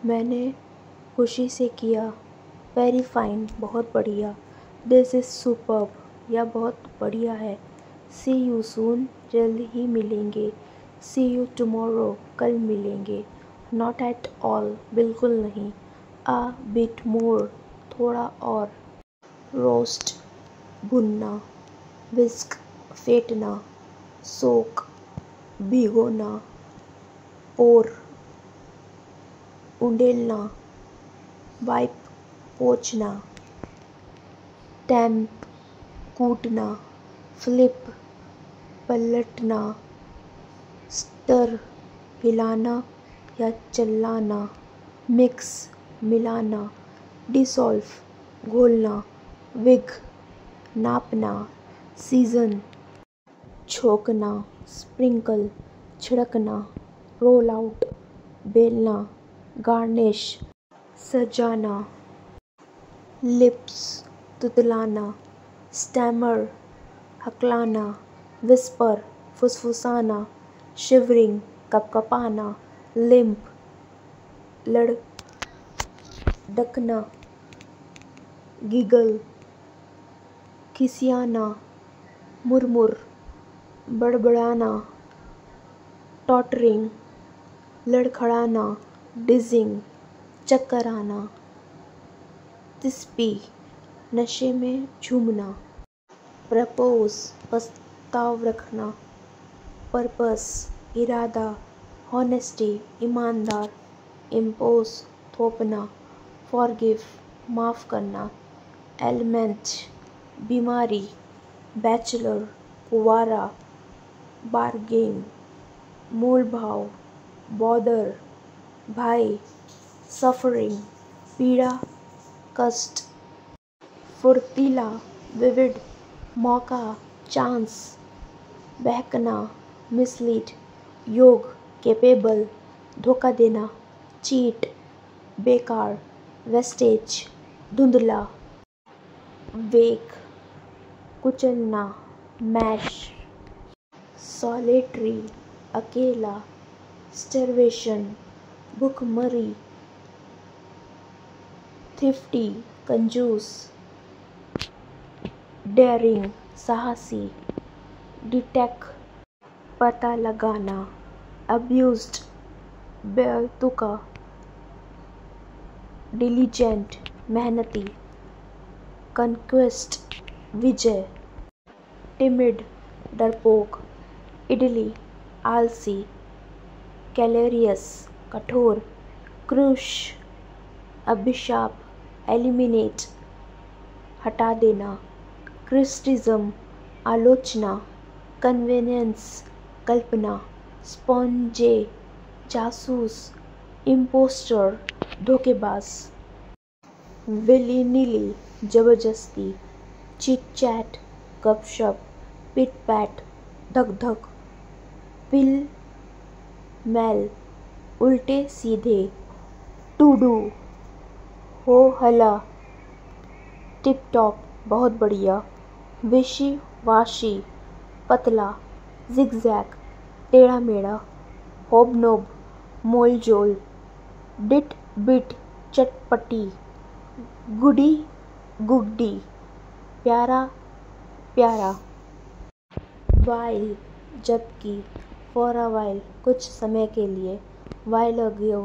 मैंने खुशी से किया। वेरी फाइन, बहुत बढ़िया। दिस इज़ सुपर्ब, यह बहुत बढ़िया है। सी यू सून, जल्द ही मिलेंगे। सी यू टुमारो, कल मिलेंगे। नॉट एट ऑल, बिल्कुल नहीं। आ बिट मोर, थोड़ा और। रोस्ट, भुनना। विस्क, फेंटना। सोक, भिगोना। पोर, उंडेलना। वाइप, पोंछना। टैम्प, कूटना। फ्लिप, पलटना। स्टर, हिलाना या चलाना। मिक्स, मिलाना। डिसॉल्व, घोलना। विग, नापना। सीजन, छोंकना। स्प्रिंकल, छिड़कना। रोल आउट, बेलना। गार्निश, सजाना। लिप्स, तुतलाना। स्टैमर, हकलाना। विस्पर, फुसफुसाना। शिवरिंग, कपकपाना। लिम्प, लड़खड़कना। गिगल, खिसियाना। मुरमुर, बड़बड़ाना। टॉटरिंग, लड़खड़ाना। डिजिंग, चक्कर आना। तिस्पी, नशे में झूमना। प्रपोज, प्रस्ताव रखना। पर्पस, इरादा। हॉनेस्टी, ईमानदार। इम्पोज, थोपना। फॉरगिव, माफ़ करना। एलिमेंट, बीमारी। बैचलर, कुंवारा। बार्गेन, मोल भाव। बॉदर, भाई। सफरिंग, पीड़ा, कष्ट। फुर्तीला, विविड। मौका, चांस। बहकना, मिसलीड। योग, कैपेबल। धोखा देना। चीट, बेकार। वेस्टेज, धुंधला। वेक, कुचलना। मैश, सॉलिटरी, अकेला। स्टार्वेशन, भूखमरी। थ्रिफ्टी, कंजूस। डेयरिंग, साहसी। डिटेक्ट, पता लगाना। अब्यूज्ड, बेतुका। डिलीजेंट, मेहनती। कन्क्वेस्ट, विजय। टिमिड, डरपोक। इडली, आलसी। कैलेरियस, कठोर। क्रूश, अभिशाप। एलिमिनेट, हटा देना। क्रिटिसिज्म, आलोचना। कन्वीनियंस, कल्पना। स्पॉन्जे, जासूस। इम्पोस्टर, धोखेबाज। विली नीली, जबरदस्ती। चिट चैट, गपशप। पिट पैट, धक धक। पिल मैल, उल्टे सीधे। टू डू, हो हला। टिप टॉप, बहुत बढ़िया। विशी वाशी, पतला। जिगजैग, टेढ़ा मेढ़ा। होबनोब, मोलजोल। डिट बिट, चटपटी। गुडी गुड्डी, प्यारा प्यारा। वाइल, जबकि। फॉर अ वाइल, कुछ समय के लिए। वाइल अगो,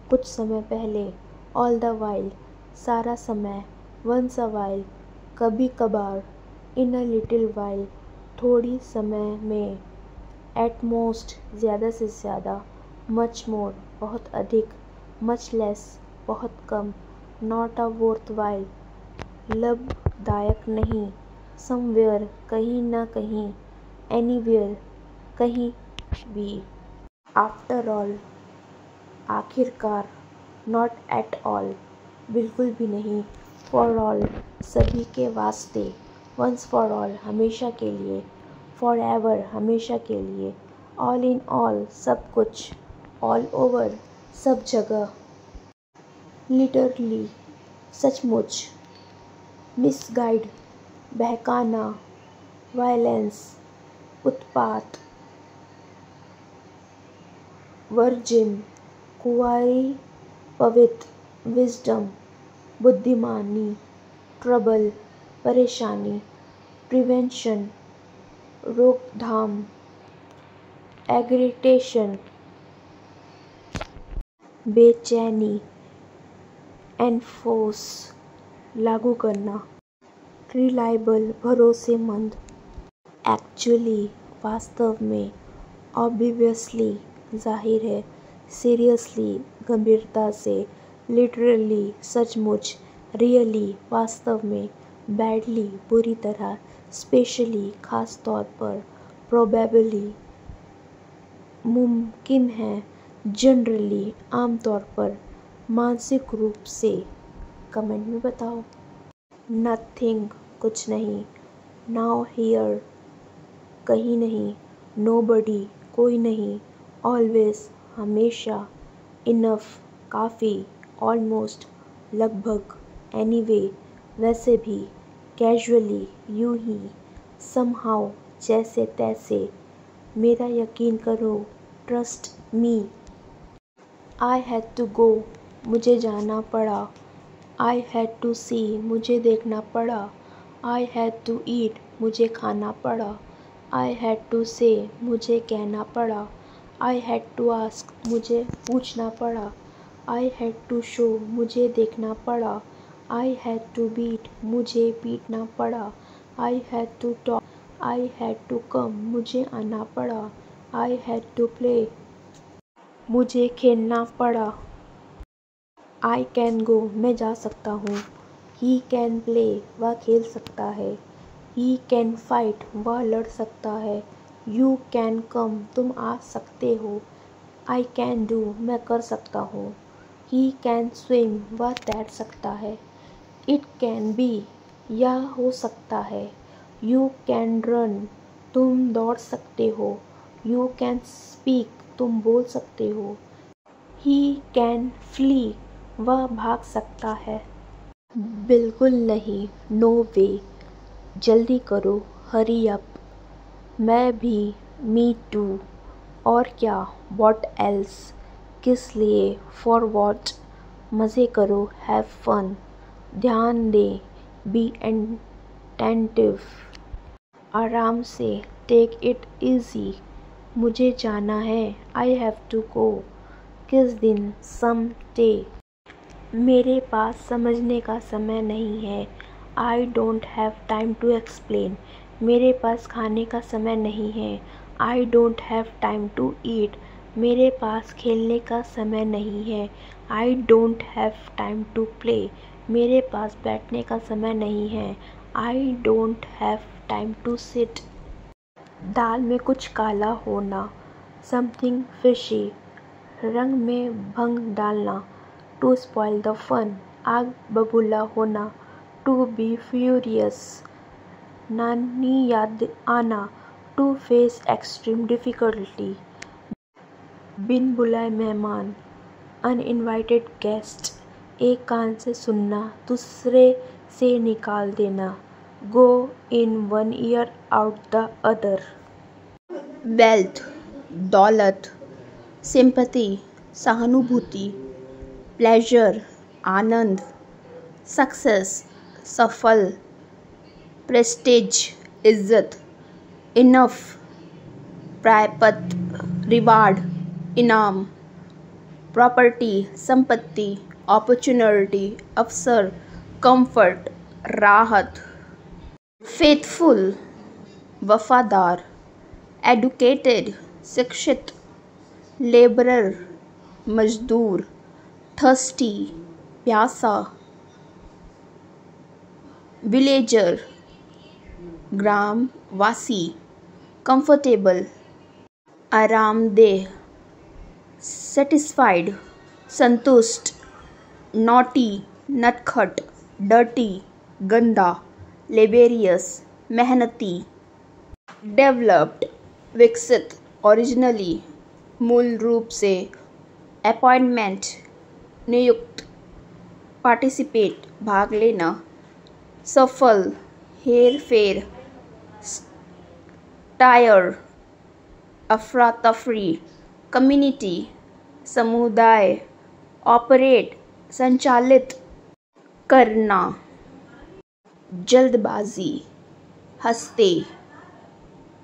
कुछ समय पहले। ऑल द वाइल, सारा समय। वंस अ वाइल, कभी कभार। इन अ लिटिल वाइल, थोड़ी समय में। एट मोस्ट, ज़्यादा से ज़्यादा। मच मोर, बहुत अधिक। मच लेस, बहुत कम। नॉट अ वर्थ वाइल, लाभदायक नहीं। समवेयर, कहीं न कहीं। एनीवेयर, कहीं भी। आफ्टर ऑल, आखिरकार। नॉट एट ऑल, बिल्कुल भी नहीं। फॉर ऑल, सभी के वास्ते। वंस फॉर ऑल, हमेशा के लिए। फॉर एवर, हमेशा के लिए। ऑल इन ऑल, सब कुछ। ऑल ओवर, सब जगह। लिटरली, सचमुच। मिसगाइड, बहकाना। वायलेंस, उत्पात। वर्जिन, कुंवारी पवित्र, विजडम, बुद्धिमानी, ट्रबल, परेशानी, प्रिवेंशन, रोकथाम, एग्रीटेशन, बेचैनी, एनफोर्स, लागू करना, रिलायबल, भरोसेमंद, एक्चुअली, वास्तव में, ऑब्वियसली, जाहिर है, सीरियसली, गंभीरता से, लिटरली, सचमुच, रियली, वास्तव में, बैडली, बुरी तरह, स्पेशली, खास तौर पर, प्रोबेबली, मुमकिन है, जनरली, आमतौर पर, मानसिक रूप से। कमेंट में बताओ। नथिंग, कुछ नहीं। नाउ हियर, कहीं नहीं। नोबडी, कोई नहीं। ऑलवेज, हमेशा। इनफ, काफ़ी। ऑलमोस्ट, लगभग। एनीवे, वैसे भी। कैजुअली, यूं ही। समहाउ, जैसे तैसे। मेरा यकीन करो। Trust me. I had to go, मुझे जाना पड़ा। आई हैड टू सी, मुझे देखना पड़ा। आई हैड टू ईट, मुझे खाना पड़ा। आई हैड टू से, मुझे कहना पड़ा। आई हैड टू आस्क, मुझे पूछना पड़ा। आई हैड टू शो, मुझे देखना पड़ा। आई हैड टू बीट, मुझे पीटना पड़ा। I had to talk, I had to come, मुझे आना पड़ा। आई हैड टू प्ले, मुझे खेलना पड़ा। आई कैन गो, मैं जा सकता हूँ। ही कैन प्ले, वह खेल सकता है। ही कैन फाइट, वह लड़ सकता है। यू कैन कम, तुम आ सकते हो। आई कैन डू, मैं कर सकता हूँ। ही कैन स्विम, वह तैर सकता है। इट कैन बी, यह हो सकता है। यू कैन रन, तुम दौड़ सकते हो। यू कैन स्पीक, तुम बोल सकते हो। ही कैन फ्ली, वह भाग सकता है। बिल्कुल नहीं, नो वे। जल्दी करो, हरी अप। मैं भी, मी टू। और क्या, व्हाट एल्स। किस लिए, फॉर व्हाट। मज़े करो, हैव फन। ध्यान दें, बी अटेंटिव। आराम से, टेक इट इजी। मुझे जाना है, आई हैव टू गो। किस दिन, सम डे। मेरे पास समझने का समय नहीं है। I don't have time to explain. मेरे पास खाने का समय नहीं है। I don't have time to eat. मेरे पास खेलने का समय नहीं है। I don't have time to play. मेरे पास बैठने का समय नहीं है। I don't have time to sit. दाल में कुछ काला होना, समथिंग फिशी। रंग में भंग डालना, टू स्पॉइल द फन। आग बबूला होना, टू बी फ्यूरियस। नानी याद आना, टू फेस एक्सट्रीम डिफ़िकल्टी। बिन बुलाए मेहमान, अनइनवाइटेड गेस्ट। एक कान से सुनना, दूसरे से निकाल देना। Go in one ear out the other. Wealth, दौलत। सिंपैथी, सहानुभूति। प्लेजर, आनंद। सक्सेस, सफल। प्रेस्टीज, इज्जत। इनफ, प्राप्त। रिवार्ड, इनाम। प्रॉपर्टी, संपत्ति। अपॉर्चुनिटी, अवसर। कंफर्ट, राहत। फेथफुल, वफादार। एडुकेटेड, शिक्षित। लेबरर, मजदूर। थर्स्टी, प्यासा। विलेजर, ग्रामवासी। कंफर्टेबल, आरामदेह। सेटिस्फाइड, संतुष्ट। नॉटी, नटखट। डर्टी, गंदा। लेबेरियस, मेहनती। डेवलप्ड, विकसित। ओरिजिनली, मूल रूप से। अपॉइंटमेंट, नियुक्त। पार्टिसिपेट, भाग लेना। सफल, हेर फेर। टायर, अफरा तफरी। कम्युनिटी, समुदाय। ऑपरेट, संचालित करना, जल्दबाजी, हंसते,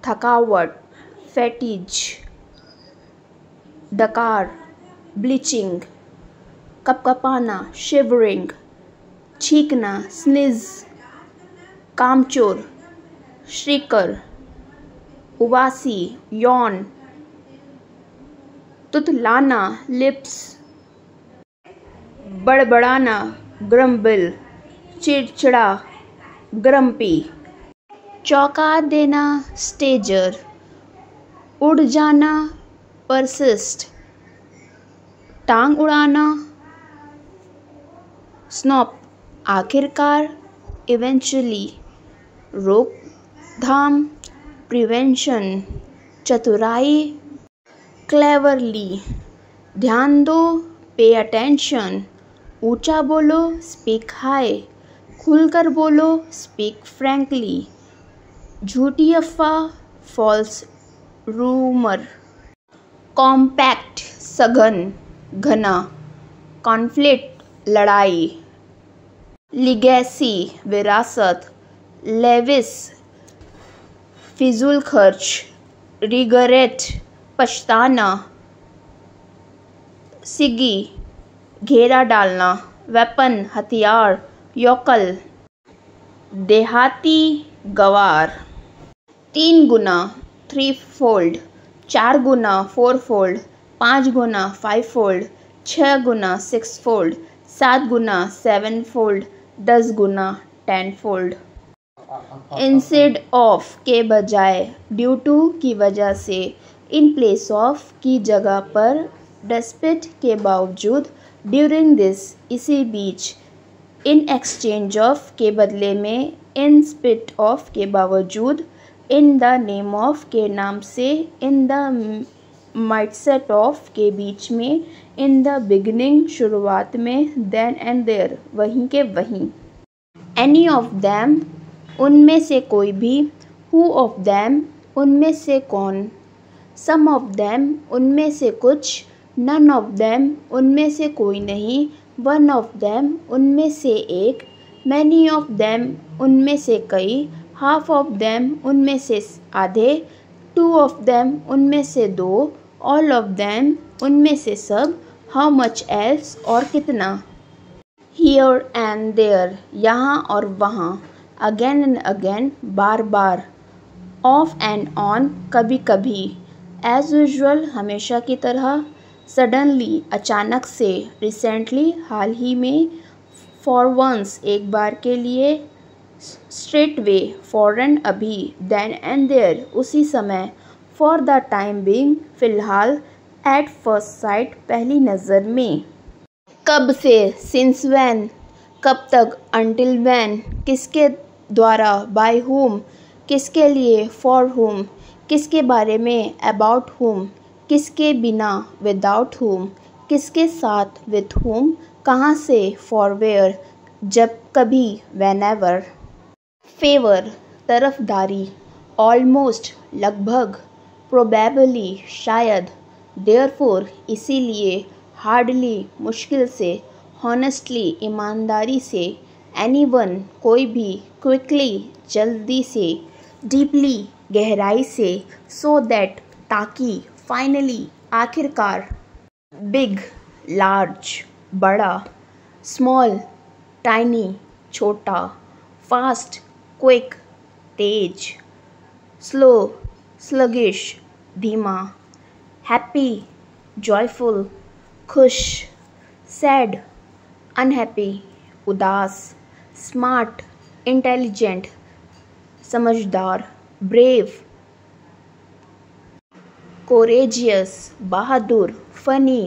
थकावट, फैटीज, डकार, ब्लीचिंग, कपकपाना, शिवरिंग, छींकना, स्निज, कामचोर, श्रीकर, उबासी, यौन, तुतलाना, लिप्स, बड़बड़ाना, ग्रम्बल, चिड़चिड़ा, ग्रम्पी, चौंका देना, स्टेजर, उड़ जाना, परसिस्ट, टांग उड़ाना, स्नॉप, आखिरकार, इवेंचुअली, रोकथाम, प्रिवेंशन, चतुराई, क्लेवरली, ध्यान दो, पे अटेंशन, ऊंचा बोलो, स्पीक हाई, खुलकर बोलो, स्पीक फ्रैंकली, झूठी अफवाह, फॉल्स रूमर, कॉम्पैक्ट, सघन, घना, कॉन्फ्लिक्ट, लड़ाई, लिगेसी, विरासत, लेविस, फिजूल खर्च, रिगरेट, पछताना, सिगी, घेरा डालना, वेपन, हथियार, योकल, देहाती, गवार, 3 गुना, 3 fold, 4 Guna, 4 fold, 5 Guna, 5 fold, 6 Guna, 6 fold, 7 Guna, 7 fold, 10 Guna, 10 fold. Instead of के बजाय, ड्यू टू की वजह से, इन प्लेस ऑफ की जगह पर, डिस्पिट के बावजूद, ड्यूरिंग दिस इसी बीच, इन एक्सचेंज ऑफ के बदले में, इन स्पिट ऑफ के बावजूद, इन द नेम ऑफ के नाम से, इन द माइंडसेट ऑफ के बीच में, इन द बिगिनिंग शुरुआत में, देन एंड देयर वहीं के वहीं, एनी ऑफ दैम उनमें से कोई भी, हु ऑफ दैम उनमें से कौन, सम ऑफ दैम उनमें से कुछ, नन ऑफ दैम उनमें से कोई नहीं, वन ऑफ दैम उनमें से एक, मैनी ऑफ दैम उनमें से कई, हाफ ऑफ दैम उनमें से आधे, टू ऑफ दैम उनमें से दो, ऑल ऑफ दैम उनमें से सब, हाउ मच एल्स और कितना, हियर एंड देयर यहाँ और वहाँ, again and again bar bar, of and on कभी कभी, एज यूजुअल हमेशा की तरह, सडनली अचानक से, रिसेंटली हाल ही में, फॉर वंस एक बार के लिए, स्ट्रेट वे फौरन अभी, देन एंड देयर उसी समय, फॉर द टाइम बीइंग फिलहाल, एट फर्स्ट साइट पहली नज़र में, कब से, सिंस व्हेन कब तक, अंटिल व्हेन किसके द्वारा, बाय हुम किसके लिए, फॉर हुम किसके बारे में, अबाउट हुम किसके बिना, विदाउट हुम किसके साथ, विथ हुम कहाँ से, फॉर वेयर जब कभी, व्हेनेवर, फेवर तरफदारी, ऑलमोस्ट लगभग, प्रोबेबली शायद, देयरफॉर इसीलिए, हार्डली मुश्किल से, हॉनेस्टली ईमानदारी से, एनीवन कोई भी, क्विकली जल्दी से, डीपली गहराई से, सो दैट ताकि, फाइनली आखिरकार, बिग लार्ज बड़ा, स्मॉल टाइनी छोटा, फास्ट क्विक तेज, स्लो स्लगिश धीमा, हैप्पी जॉयफुल खुश, सैड अनहैप्पी उदास, स्मार्ट इंटेलिजेंट समझदार, ब्रेव कोरेजियस बहादुर, फनी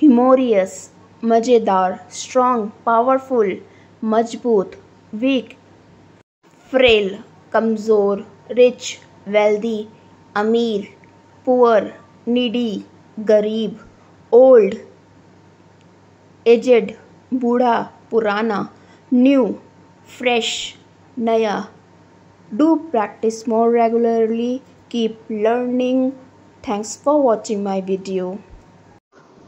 ह्यूमोरियस मज़ेदार, स्ट्रॉन्ग पावरफुल मजबूत, वीक फ्रेल कमज़ोर, रिच वेल्दी अमीर, पुअर नीडी गरीब, ओल्ड एजेड बूढ़ा पुराना, न्यू फ्रेश नया, do practice more regularly, keep learning, thanks for watching my video.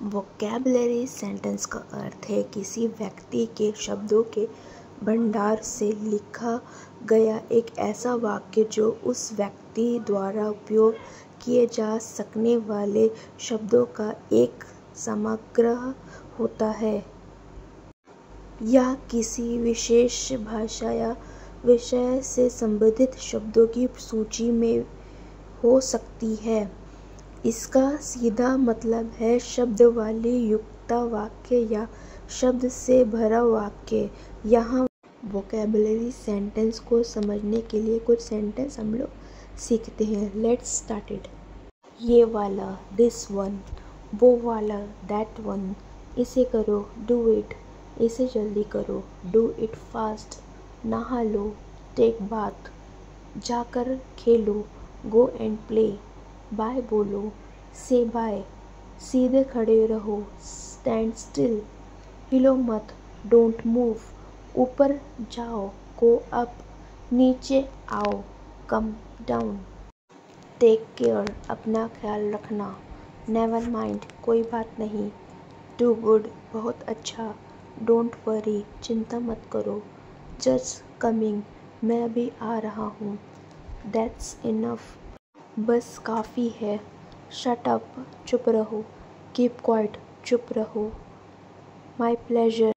Vocabulary sentence का अर्थ है किसी व्यक्ति के शब्दों के भंडार से लिखा गया एक ऐसा वाक्य जो उस व्यक्ति द्वारा उपयोग किए जा सकने वाले शब्दों का एक समग्र होता है। यह किसी विशेष भाषा या विषय से संबंधित शब्दों की सूची में हो सकती है। इसका सीधा मतलब है शब्द वाली युक्त वाक्य या शब्द से भरा वाक्य। यहाँ वोकैबुलरी सेंटेंस को समझने के लिए कुछ सेंटेंस हम लोग सीखते हैं। Let's start it. ये वाला, दिस वन, वो वाला, दैट वन। इसे करो, डू इट। इसे जल्दी करो, डू इट फास्ट। नहा लो, टेक बाथ। जाकर खेलो, गो एंड प्ले। बाय बोलो, से बाय। सीधे खड़े रहो, स्टैंड स्टिल। हिलो मत, डोंट मूव। ऊपर जाओ, गो अप। नीचे आओ, कम डाउन। टेक केयर, अपना ख्याल रखना। नेवर माइंड, कोई बात नहीं। डू गुड, बहुत अच्छा। डोंट वरी, चिंता मत करो। जस्ट कमिंग, मैं अभी आ रहा हूँ। दैट्स इनफ, बस काफ़ी है। शट अप, चुप रहो। कीप क्वाइट, चुप रहो। My pleasure,